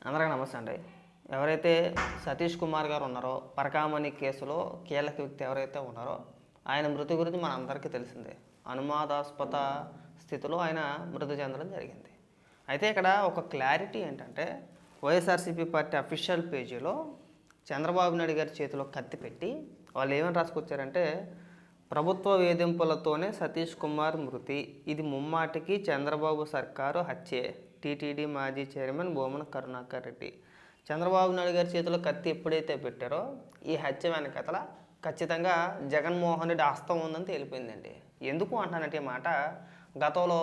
అందరికీ నమస్తే అండి. ఎవరైతే సతీష్ కుమార్ గారు ఉన్నారో, పరకామణి కేసులో కీలక వ్యక్తి ఎవరైతే ఉన్నారో ఆయన మృతి గురించి మన అందరికీ తెలిసిందే. అనుమానాస్పద స్థితిలో ఆయన మృతి చెందడం జరిగింది. అయితే ఇక్కడ ఒక క్లారిటీ ఏంటంటే, వైఎస్ఆర్సీపీ పార్టీ అఫీషియల్ పేజీలో చంద్రబాబు నాయుడు గారి చేతిలో కత్తి పెట్టి వాళ్ళు ఏమని రాసుకొచ్చారంటే, ప్రభుత్వ వేధింపులతోనే సతీష్ కుమార్ మృతి, ఇది ముమ్మాటికి చంద్రబాబు సర్కారు హత్యే. టీటీడీ మాజీ చైర్మన్ భూమన కరుణాకర్ రెడ్డి. చంద్రబాబు నాయుడు గారి చేతిలో కత్తి ఎప్పుడైతే పెట్టారో ఈ హత్య వెనకతల ఖచ్చితంగా జగన్మోహన్ రెడ్డి హస్తం ఉందని తేలిపోయిందండి. ఎందుకు అంటానంటే ఈ మాట, గతంలో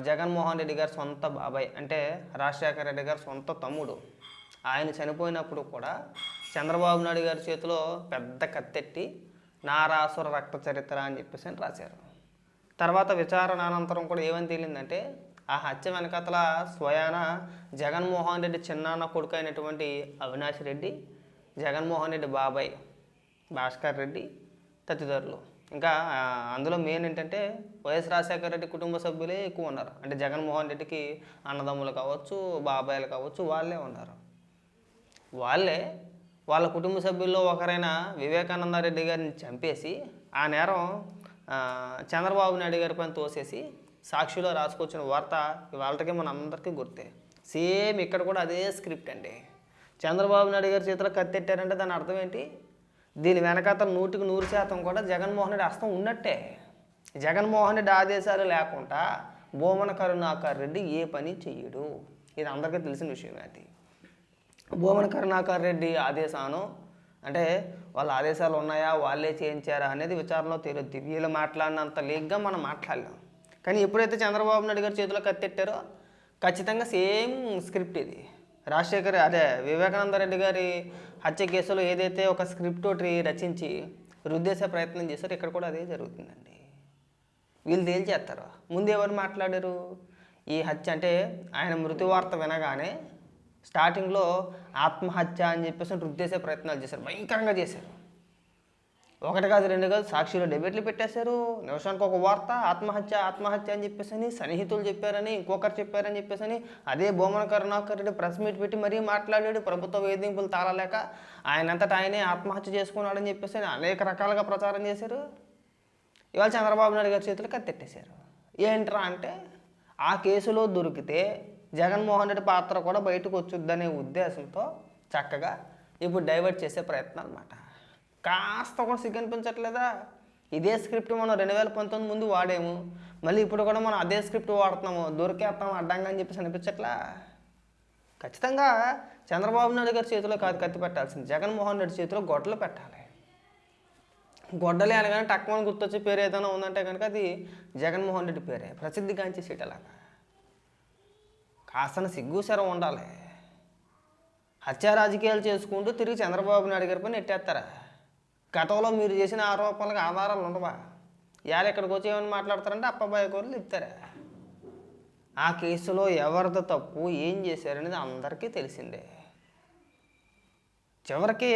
జగన్మోహన్ రెడ్డి గారి సొంత బాబాయ్ అంటే రాజశేఖర రెడ్డి గారి సొంత తమ్ముడు ఆయన చనిపోయినప్పుడు కూడా చంద్రబాబు నాయుడు గారి చేతిలో పెద్ద కత్తెట్టి నారాసుర రక్త చరిత్ర అని చెప్పేసి అని రాశారు. తర్వాత విచారణ అనంతరం కూడా ఏమని తేలిందంటే, ఆ హత్య వెనకతల స్వయాన జగన్మోహన్ రెడ్డి చిన్నాన్న కొడుకు అయినటువంటి అవినాష్ రెడ్డి, జగన్మోహన్ రెడ్డి బాబాయ్ భాస్కర్ రెడ్డి తదితరులు. ఇంకా అందులో మెయిన్ ఏంటంటే వైఎస్ రాజశేఖర రెడ్డి కుటుంబ సభ్యులే ఎక్కువ ఉన్నారు. అంటే జగన్మోహన్ రెడ్డికి అన్నదమ్ములు కావచ్చు, బాబాయిలు కావచ్చు, వాళ్ళే ఉన్నారు. వాళ్ళ కుటుంబ సభ్యుల్లో ఒకరైన వివేకానంద రెడ్డి గారిని చంపేసి ఆ నేరం చంద్రబాబు నాయుడు గారి పైన తోసేసి సాక్షిలో రాసుకొచ్చిన వార్త ఇవాళకి మన అందరికీ గుర్తే. సేమ్ ఇక్కడ కూడా అదే స్క్రిప్ట్ అండి. చంద్రబాబు నాయుడు గారి చేతిలో కత్తెట్టారంటే దాని అర్థం ఏంటి? దీని వెనకాతల 100% కూడా జగన్మోహన్ రెడ్డి హస్తం ఉన్నట్టే. జగన్మోహన్ రెడ్డి ఆదేశాలు లేకుండా భూమన కరుణాకర్ రెడ్డి ఏ పని చెయ్యడు. ఇది అందరికీ తెలిసిన విషయమే. అది భూమన కరుణాకర్ రెడ్డి ఆదేశాను అంటే వాళ్ళ ఆదేశాలు ఉన్నాయా, వాళ్ళే చేయించారా అనేది విచారణలో తేలుద్ది. వీళ్ళు మాట్లాడినంత లేగ్గా మనం మాట్లాడలేం. కానీ ఎప్పుడైతే చంద్రబాబు నాయుడు గారి చేతిలో కత్తెట్టారో ఖచ్చితంగా సేమ్ స్క్రిప్ట్ ఇది. వివేకానంద రెడ్డి గారి హత్య కేసులో ఏదైతే ఒక స్క్రిప్ట్ ఒకటి రచించి రుద్దేసే ప్రయత్నం చేశారో ఇక్కడ కూడా అదే జరుగుతుందండి. వీళ్ళు తేల్చేస్తారు. ముందు ఎవరు మాట్లాడారు? ఈ హత్య అంటే ఆయన మృతి వార్త వినగానే స్టార్టింగ్లో ఆత్మహత్య అని చెప్పేసి రుద్దేసే ప్రయత్నాలు చేశారు, భయంకరంగా చేశారు. ఒకటి కాదు, రెండు కాదు, సాక్షిలో డిబేట్లు పెట్టేశారు. నిమిషానికి ఒక వార్త ఆత్మహత్య అని చెప్పేసి సన్నిహితులు చెప్పారని, ఇంకొకరు చెప్పారని చెప్పేసి అదే భూమన కరుణాకర్ రెడ్డి ప్రెస్ మీట్ పెట్టి మరీ మాట్లాడాడు. ప్రభుత్వ వేధింపులు తాళలేక ఆయనంతటా ఆయనే ఆత్మహత్య చేసుకున్నాడని చెప్పేసి అనేక రకాలుగా ప్రచారం చేశారు. ఇవాళ చంద్రబాబు నాయుడు గారి చేతులు కత్తెట్టేశారు. ఏంట్రా అంటే, ఆ కేసులో దొరికితే జగన్మోహన్ రెడ్డి పాత్ర కూడా బయటకు వచ్చుద్దనే ఉద్దేశంతో చక్కగా ఇప్పుడు డైవర్ట్ చేసే ప్రయత్నం అనమాట. కాస్త కూడా సిగ్గు అనిపించట్లేదా? ఇదే స్క్రిప్ట్ మనం 2019 ముందు వాడాము, మళ్ళీ ఇప్పుడు కూడా మనం అదే స్క్రిప్ట్ వాడుతున్నాము, దొరికేస్తాము అడ్డంగా అని చెప్పేసి అనిపించట్లా? ఖచ్చితంగా చంద్రబాబు నాయుడు గారి చేతిలో కాదు కత్తి పెట్టాల్సింది, జగన్మోహన్ రెడ్డి చేతిలో గొడ్డలు పెట్టాలి. గొడ్డలే అనగానే టక్కుమని గుర్తొచ్చే పేరు ఏదైనా ఉందంటే కనుక అది జగన్మోహన్ రెడ్డి పేరే, ప్రసిద్ధిగాంచే సీటలాగా. కాస్త సిగ్గుసరం ఉండాలి. హత్యా రాజకీయాలు చేసుకుంటూ తిరిగి చంద్రబాబు నాయుడు గారి పైన ఎట్టేస్తారా? గతంలో మీరు చేసిన ఆరోపణలకు ఆధారాలు ఉండవా? ఇవాళ ఇక్కడికి వచ్చి ఏమని మాట్లాడతారంటే అప్పబాయి కోరులు ఇస్తారా? ఆ కేసులో ఎవరిది తప్పు, ఏం చేశారనేది అందరికీ తెలిసిందే. చివరికి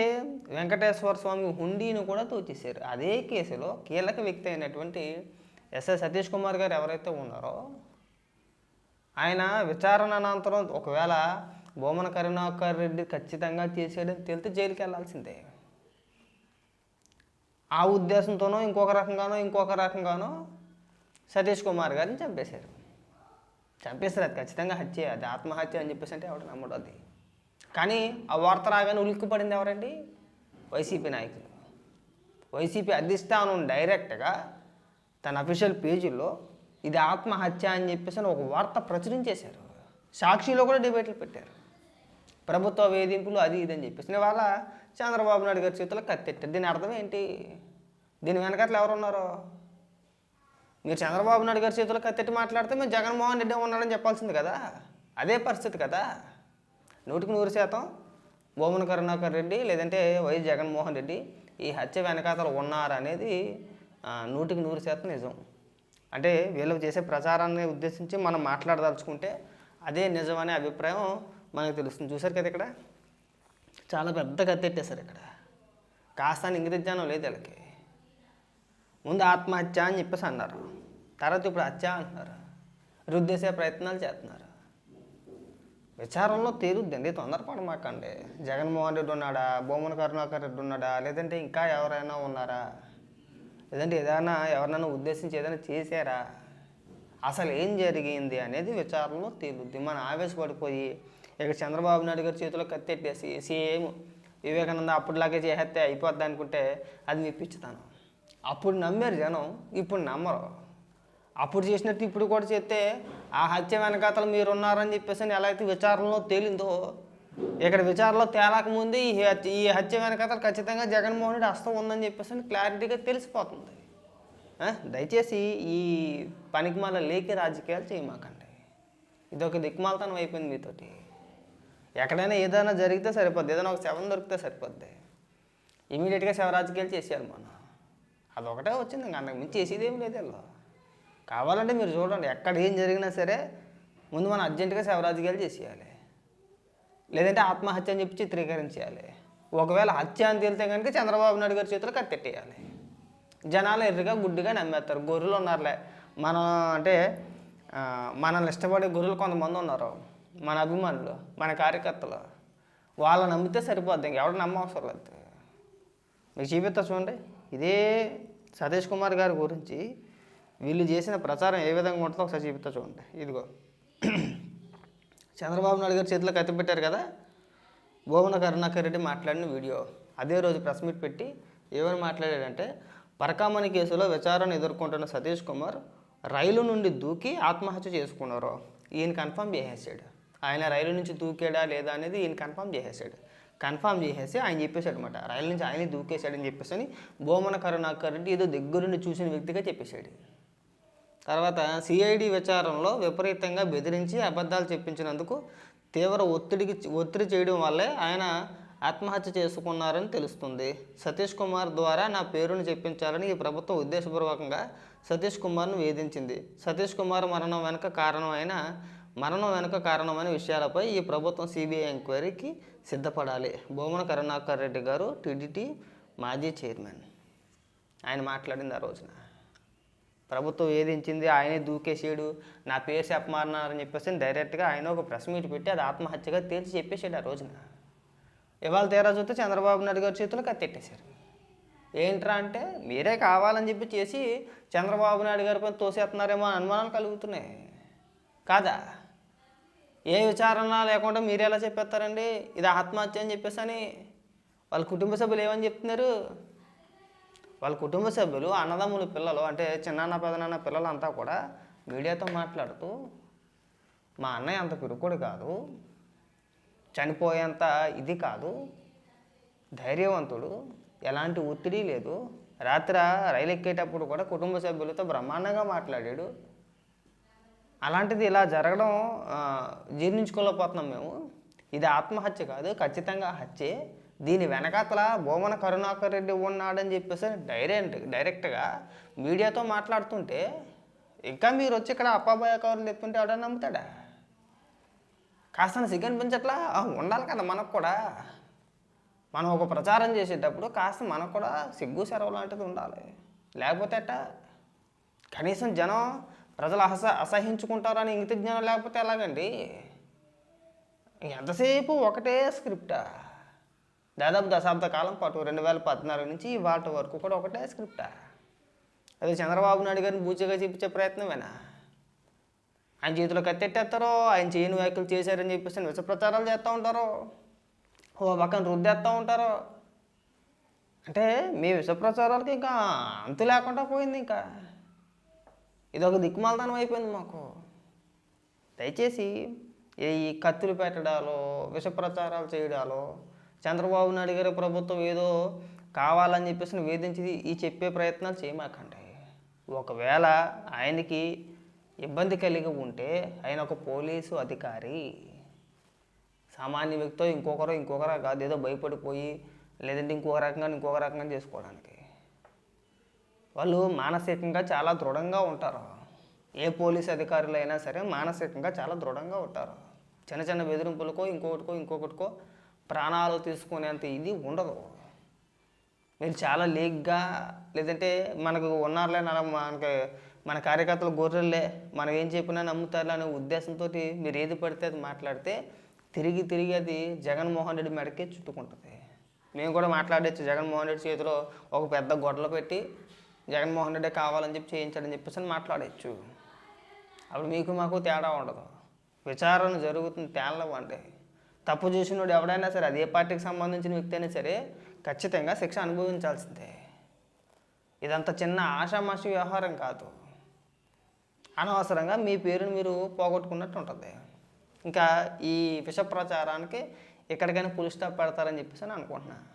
వెంకటేశ్వర స్వామి హుండీని కూడా తోచేశారు. అదే కేసులో కీలక వ్యక్తి అయినటువంటి ఎస్ఐ సతీష్ కుమార్ గారు ఎవరైతే ఉన్నారో ఆయన విచారణ అనంతరం ఒకవేళ భూమన కరుణాకర్ రెడ్డి ఖచ్చితంగా చేసేయడం తెలితే జైలుకి వెళ్ళాల్సిందే. ఆ ఉద్దేశంతోనో ఇంకొక రకంగానో సతీష్ కుమార్ గారిని చంపేశారు. అది ఖచ్చితంగా హత్య, అది ఆత్మహత్య అని చెప్పేసి అంటే ఎవడు నమ్మడు అది. కానీ ఆ వార్త రాగానే ఉలిక్కిపడింది ఎవరండి? వైసీపీ నాయకులు. వైసీపీ అధిష్టానం డైరెక్ట్గా తన అఫీషియల్ పేజీల్లో ఇది ఆత్మహత్య అని చెప్పేసి ఒక వార్త ప్రచురించేశారు. సాక్షిలో కూడా డిబేట్లు పెట్టారు. ప్రభుత్వ వేధింపులు అది ఇది అని చెప్పేసి వాళ్ళ చంద్రబాబు నాయుడు గారి చేతిలో కత్తెట్టారు. దీని అర్థం ఏంటి? దీని వెనకట్లు ఎవరున్నారో? మీరు చంద్రబాబు నాయుడు గారి చేతిలో కత్తెట్టి మాట్లాడితే మీరు జగన్మోహన్ రెడ్డి ఉన్నాడని చెప్పాల్సింది కదా. అదే పరిస్థితి కదా. 100% భూమన కరుణాకర్ రెడ్డి లేదంటే వైఎస్ జగన్మోహన్ రెడ్డి ఈ హత్య వెనకాతలు ఉన్నారనేది 100% నిజం. అంటే వీళ్ళు చేసే ప్రచారాన్ని ఉద్దేశించి మనం మాట్లాడదలుచుకుంటే అదే నిజమనే అభిప్రాయం మనకు తెలుస్తుంది. చూసారు కదా, ఇక్కడ చాలా పెద్ద కత్తెట్టేశారు. ఇక్కడ కాస్త ఇంగిరిజ్ఞానం లేదు వీళ్ళకి. ముందు ఆత్మహత్య అని చెప్పేసి అన్నారు, తర్వాత ఇప్పుడు హత్య అంటున్నారు, రుద్దేసే ప్రయత్నాలు చేస్తున్నారు. విచారంలో తేలుద్దండి, తొందరపడమాకండి. జగన్మోహన్ రెడ్డి ఉన్నాడా, భూమన కరుణాకర్ రెడ్డి ఉన్నాడా, లేదంటే ఇంకా ఎవరైనా ఉన్నారా, లేదంటే ఏదైనా ఎవరినైనా ఉద్దేశించి ఏదైనా చేశారా, అసలు ఏం జరిగింది అనేది విచారణలో తేలుద్ది. మనం ఆవేశపడిపోయి ఇక చంద్రబాబు నాయుడు గారి చేతిలో కత్తెట్టేసి సేమ్ వివేకానంద అప్పటిలాగే చేసేస్తే అయిపోద్ది అనుకుంటే అది మీ పిచ్చితనం. అప్పుడు నమ్మారు జనం, ఇప్పుడు నమ్మరు. అప్పుడు చేసినట్టు ఇప్పుడు కూడా చేస్తే ఆ హత్య వెనకాతలు మీరు ఉన్నారని చెప్పేసి ఎలా అయితే విచారణలో తేలిందో, ఇక్కడ విచారణలో తేలకముందే ఈ హత్య వెనకాతలు ఖచ్చితంగా జగన్మోహన్ రెడ్డి హస్తం ఉందని చెప్పేసి క్లారిటీగా తెలిసిపోతుంది. దయచేసి ఈ పనికిమాల లేఖి రాజకీయాలు చేయమాకండి. ఇదొక దిక్మాలతనం అయిపోయింది మీతోటి. ఎక్కడైనా ఏదైనా జరిగితే సరిపోద్ది, ఏదైనా ఒక శవం దొరికితే సరిపోద్ది, ఇమీడియట్గా శవ రాజకీయాలు చేసేయాలి మనం. అదొకటే వచ్చింది, ఇంకా అంతకు మించి చేసేది ఏం లేదు. ఇలా కావాలంటే మీరు చూడండి, ఎక్కడ ఏం జరిగినా సరే ముందు మనం అర్జెంటుగా శవ రాజకీయాలు చేసేయాలి, లేదంటే ఆత్మహత్య అని చెప్పి చిత్రీకరించేయాలి. ఒకవేళ హత్య అని తేలితే కనుక చంద్రబాబు నాయుడు గారి చేతులు కత్తెట్టేయాలి. జనాలు ఎర్రగా గుడ్డిగా నమ్మేస్తారు. గొర్రెలు ఉన్నారులే, మనం అంటే మనల్ని ఇష్టపడే గొర్రెలు కొంతమంది ఉన్నారు, మన అభిమానులు, మన కార్యకర్తలు. వాళ్ళు నమ్మితే సరిపోద్ది, ఇంకెవరు నమ్మవసరం లేదు. మీకు చూపిస్తా చూడండి. ఇదే సతీష్ కుమార్ గారి గురించి వీళ్ళు చేసిన ప్రచారం ఏ విధంగా ఉంటుందో ఒకసారి చూపిస్తా చూడండి. ఇదిగో చంద్రబాబు నాయుడు గారి చేతిలో కత్తి పెట్టారు కదా, భూమన కరుణాకర్ రెడ్డి మాట్లాడిన వీడియో. అదే రోజు ప్రెస్ మీట్ పెట్టి ఏమని మాట్లాడాడంటే, పరకామణి కేసులో విచారణ ఎదుర్కొంటున్న సతీష్ కుమార్ రైలు నుండి దూకి ఆత్మహత్య చేసుకున్నారు. ఈయన కన్ఫర్మ్ చేసేసాడు. ఆయన రైలు నుంచి దూకాడా లేదా అనేది ఈయన కన్ఫర్మ్ చేసేసాడు. కన్ఫర్మ్ చేసేసి ఆయన చెప్పేశాడు అనమాట, రైలు నుంచి ఆయనే దూకేశాడని చెప్పేసి అని భూమన కరుణాకర్ రెడ్డి ఏదో దగ్గరుండి చూసిన వ్యక్తిగా చెప్పేశాడు. తర్వాత సిఐడి విచారణలో విపరీతంగా బెదిరించి అబద్ధాలు చెప్పించినందుకు తీవ్ర ఒత్తిడి చేయడం వల్లే ఆయన ఆత్మహత్య చేసుకున్నారని తెలుస్తుంది. సతీష్ కుమార్ ద్వారా నా పేరును చెప్పించాలని ఈ ప్రభుత్వం ఉద్దేశపూర్వకంగా సతీష్ కుమార్ను వేధించింది. సతీష్ కుమార్ మరణం వెనుక కారణమైన విషయాలపై ఈ ప్రభుత్వం సిబిఐ ఎంక్వైరీకి సిద్ధపడాలి. భూమన కరుణాకర్ రెడ్డి గారు టీడీటీ మాజీ చైర్మన్. ఆయన మాట్లాడింది ఆ రోజున. ప్రభుత్వం వేధించింది, ఆయనే దూకేసాడు, నా పేరు చెప్పమారన్నారని చెప్పేసి డైరెక్ట్గా ఆయన ఒక ప్రెస్ మీట్ పెట్టి అది ఆత్మహత్యగా తేల్చి చెప్పేసాడు ఆ రోజున. ఇవాళ తీరా చూస్తే చంద్రబాబు నాయుడు గారి చేతులు కత్తెట్టేశారు. ఏంట్రా అంటే మీరే కావాలని చెప్పి చేసి చంద్రబాబు నాయుడు గారి పైన తోసేస్తున్నారేమో అని అనుమానాలు కలుగుతున్నాయి కాదా? ఏ విచారణ లేకుండా మీరు ఎలా చెప్పేస్తారండి ఇది ఆత్మహత్య అని చెప్పేసి అని? వాళ్ళ కుటుంబ సభ్యులు ఏమని చెప్తున్నారు? వాళ్ళ కుటుంబ సభ్యులు, అన్నదమ్ములు, పిల్లలు, అంటే చిన్నాన్న పెదనాన్న పిల్లలు అంతా కూడా మీడియాతో మాట్లాడుతూ, మా అన్నయ్య అంత పిరుకుడు కాదు, చనిపోయేంత ఇది కాదు, ధైర్యవంతుడు, ఎలాంటి ఒత్తిడి లేదు, రాత్రి రైలు ఎక్కేటప్పుడు కూడా కుటుంబ సభ్యులతో బ్రహ్మాండంగా మాట్లాడాడు. అలాంటిది ఇలా జరగడం జీర్ణించుకోలేకపోతున్నాం మేము. ఇది ఆత్మహత్య కాదు, ఖచ్చితంగా హత్యే. దీని వెనకాతల భూమన కరుణాకర్ రెడ్డి ఉన్నాడని చెప్పేసి డైరెక్ట్గా మీడియాతో మాట్లాడుతుంటే ఇంకా మీరు వచ్చి ఇక్కడ అప్పాబాయ కవర్లు తెప్పింటే ఎవడన్నా నమ్ముతాడా? కాస్త సిగ్గనిపించట్లా? ఉండాలి కదా మనకు కూడా. మనం ఒక ప్రచారం చేసేటప్పుడు కాస్త మనకు కూడా సిగ్గు సెరవు లాంటిది ఉండాలి. లేకపోతే అట్ట కనీసం జనం ప్రజలు అసహించుకుంటారని ఇంగిత జ్ఞానం లేకపోతే ఎలాగండి? ఎంతసేపు ఒకటే స్క్రిప్టా? దాదాపు దశాబ్ద కాలం పాటు 2014 నుంచి ఇవాళ వరకు కూడా ఒకటే స్క్రిప్టా? అది చంద్రబాబు నాయుడు గారిని బూచిగా చూపించే ప్రయత్నమేనా? ఆయన చేతిలో కత్తెట్టేస్తారో, ఆయన చేయని వ్యాఖ్యలు చేశారని చెప్పేసి విష ప్రచారాలు చేస్తూ ఉంటారో, ఓ పక్కన రుద్దేస్తూ ఉంటారో. అంటే మీ విష ప్రచారాలకి ఇంకా అంతు లేకుండా పోయింది. ఇంకా ఇదొక దిక్కుమాలతనం అయిపోయింది మాకు. దయచేసి ఈ కత్తులు పెట్టడాలో, విష ప్రచారాలు చేయడాలో, చంద్రబాబు నాయుడు గారి ప్రభుత్వం ఏదో కావాలని చెప్పేసి వేధించి ఈ చెప్పే ప్రయత్నాలు చేయమాకండి. ఒకవేళ ఆయనకి ఇబ్బంది కలిగి ఉంటే ఆయన ఒక పోలీసు అధికారి, సామాన్య వ్యక్తితో ఇంకొకరు కాదు, ఏదో భయపడిపోయి లేదంటే ఇంకొక రకంగా చేసుకోవడానికి. వాళ్ళు మానసికంగా చాలా దృఢంగా ఉంటారు. ఏ పోలీసు అధికారులు అయినా సరే మానసికంగా చాలా దృఢంగా ఉంటారు. చిన్న చిన్న బెదిరింపులకో ఇంకొకటికో ప్రాణాలు తీసుకునేంత ఇది ఉండదు. మీరు చాలా లీగ్గా, లేదంటే మనకు ఉన్నారులే, మన కార్యకర్తలు గొర్రెల్లే, మనం ఏం చెప్పినా నమ్ముతారులే అనే ఉద్దేశంతో మీరు ఏది పడితే అది మాట్లాడితే తిరిగి తిరిగి అది జగన్మోహన్ రెడ్డి మెడకే చుట్టుకుంటుంది. మేము కూడా మాట్లాడచ్చు, జగన్మోహన్ రెడ్డి చేతిలో ఒక పెద్ద గొడ్డలు పెట్టి జగన్మోహన్ రెడ్డి కావాలని చెప్పి చేయించాడని చెప్పేసి అని మాట్లాడచ్చు. అప్పుడు మీకు మాకు తేడా ఉండదు. విచారణ జరుగుతుంది, తేలవండి. తప్పు చేసినోడు ఎవడైనా సరే, అది ఏ పార్టీకి సంబంధించిన వ్యక్తి అయినా సరే ఖచ్చితంగా శిక్ష అనుభవించాల్సిందే. ఇదంతా చిన్న ఆషామాషి వ్యవహారం కాదు. అనవసరంగా మీ పేరుని మీరు పోగొట్టుకున్నట్టు ఉంటుంది. ఇంకా ఈ విష ప్రచారానికి ఎక్కడికైనా పులి స్టాప్ పెడతారని చెప్పేసి అని అనుకుంటున్నాను.